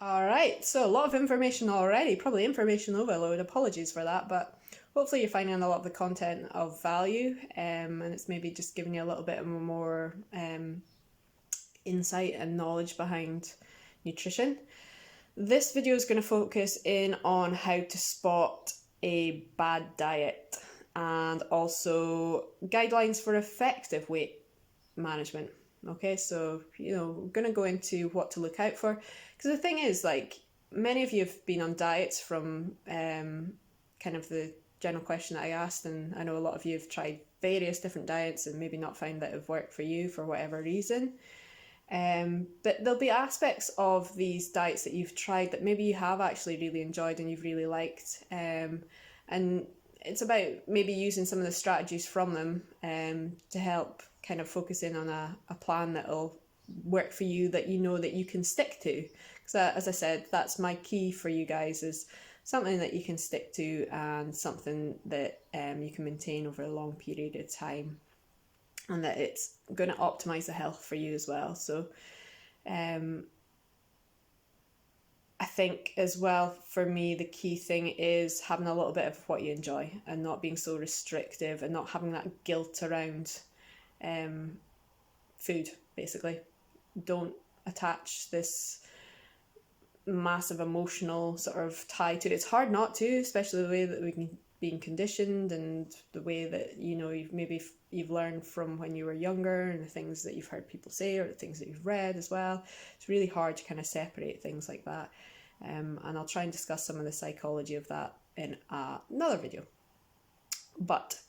All right, so a lot of information already, probably information overload. Apologies for that, but hopefully you're finding a lot of the content of value, and it's maybe just giving you a little bit more insight and knowledge behind nutrition. This video is going to focus in on how to spot a bad diet and also guidelines for effective weight management. Okay, so we're going to go into what to look out for, because the thing is, like, many of you have been on diets from kind of the general question that I asked, and I know a lot of you have tried various different diets and maybe not found that have worked for you for whatever reason. But there'll be aspects of these diets that you've tried that maybe you have actually really enjoyed and you've really liked. And it's about maybe using some of the strategies from them to help kind of focus in on a plan that'll work for you, that you know that you can stick to. Because as I said, that's my key for you guys, is something that you can stick to and something that you can maintain over a long period of time, and that it's going to optimize the health for you as well. So I think as well, for me, the key thing is having a little bit of what you enjoy and not being so restrictive and not having that guilt around food, basically. Don't attach this massive emotional sort of tie to it. It's hard not to, especially the way that we can being conditioned and the way that you've learned from when you were younger, and the things that you've heard people say or the things that you've read as well. It's really hard to kind of separate things like that, and I'll try and discuss some of the psychology of that in another video. But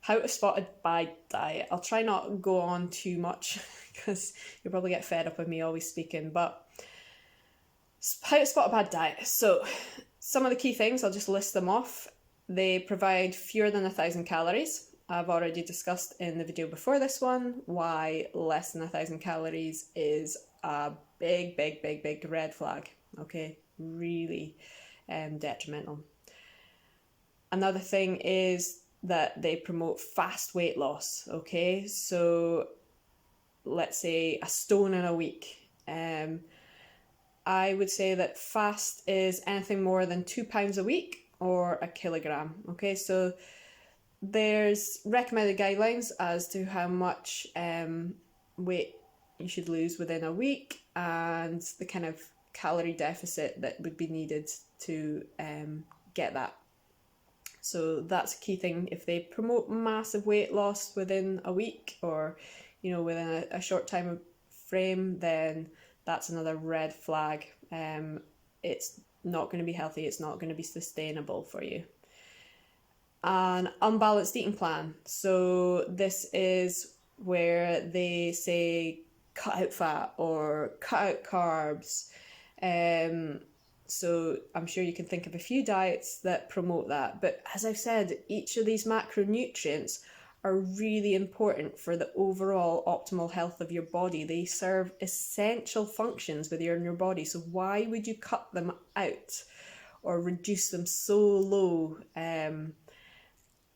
how to spot a bad diet, I'll try not go on too much because you'll probably get fed up with me always speaking. But how to spot a bad diet. So some of the key things, I'll just list them off. They provide fewer than 1,000 calories. I've already discussed in the video before this one why less than 1,000 calories is a big red flag. Okay, really detrimental. Another thing is that they promote fast weight loss. Okay, so let's say a stone in a week. I would say that fast is anything more than 2 pounds a week or a kilogram. Okay, so there's recommended guidelines as to how much weight you should lose within a week and the kind of calorie deficit that would be needed to get that. So that's a key thing. If they promote massive weight loss within a week or within a short time frame, then that's another red flag. It's not going to be healthy. It's not going to be sustainable for you. An unbalanced eating plan. So this is where they say cut out fat or cut out carbs. So I'm sure you can think of a few diets that promote that. But as I've said, each of these macronutrients are really important for the overall optimal health of your body. They serve essential functions within your body. So why would you cut them out or reduce them so low?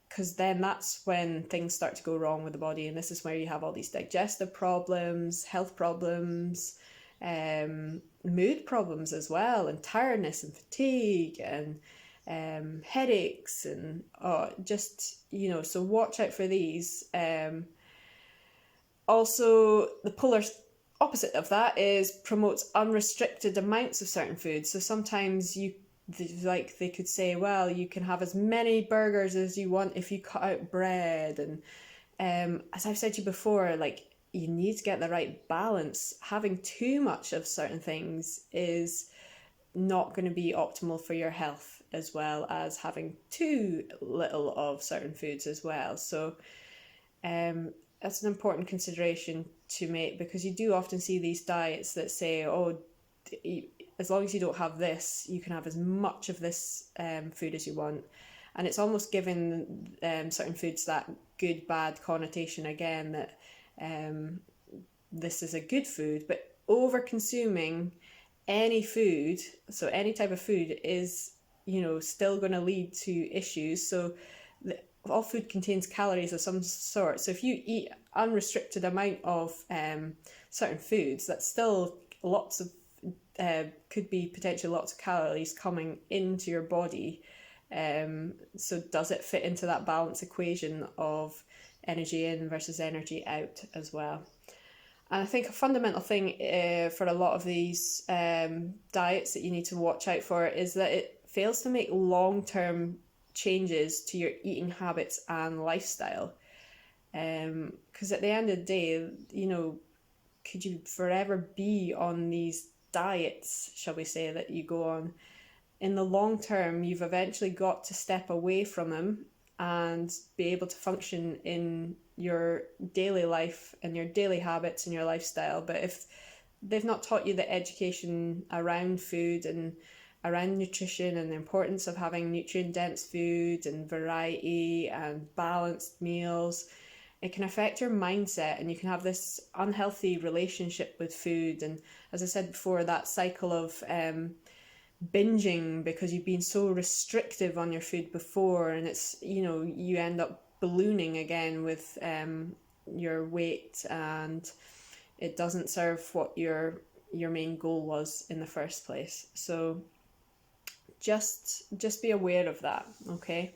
Because then that's when things start to go wrong with the body. And this is where you have all these digestive problems, health problems, mood problems as well, and tiredness and fatigue and headaches and so watch out for these. Also, the polar opposite of that is promotes unrestricted amounts of certain foods. So sometimes they could say, well, you can have as many burgers as you want if you cut out bread. And as I've said to you before, like, you need to get the right balance. Having too much of certain things is not going to be optimal for your health, as well as having too little of certain foods as well. So that's an important consideration to make, because you do often see these diets that say, oh, as long as you don't have this, you can have as much of this food as you want. And it's almost giving certain foods that good bad connotation again, that this is a good food. But over consuming any food, so any type of food, is still going to lead to issues. So all food contains calories of some sort. So if you eat unrestricted amount of certain foods, that's still lots of could be potentially lots of calories coming into your body. So does it fit into that balance equation of energy in versus energy out as well? And I think a fundamental thing for a lot of these diets that you need to watch out for is that it fails to make long-term changes to your eating habits and lifestyle. Because at the end of the day, could you forever be on these diets, shall we say, that you go on? In the long term, you've eventually got to step away from them and be able to function in your daily life and your daily habits and your lifestyle. But if they've not taught you the education around food and around nutrition and the importance of having nutrient dense food and variety and balanced meals, it can affect your mindset, and you can have this unhealthy relationship with food. And as I said before, that cycle of binging because you've been so restrictive on your food before, and it's, you end up ballooning again with your weight, and it doesn't serve what your main goal was in the first place. So just be aware of that, okay?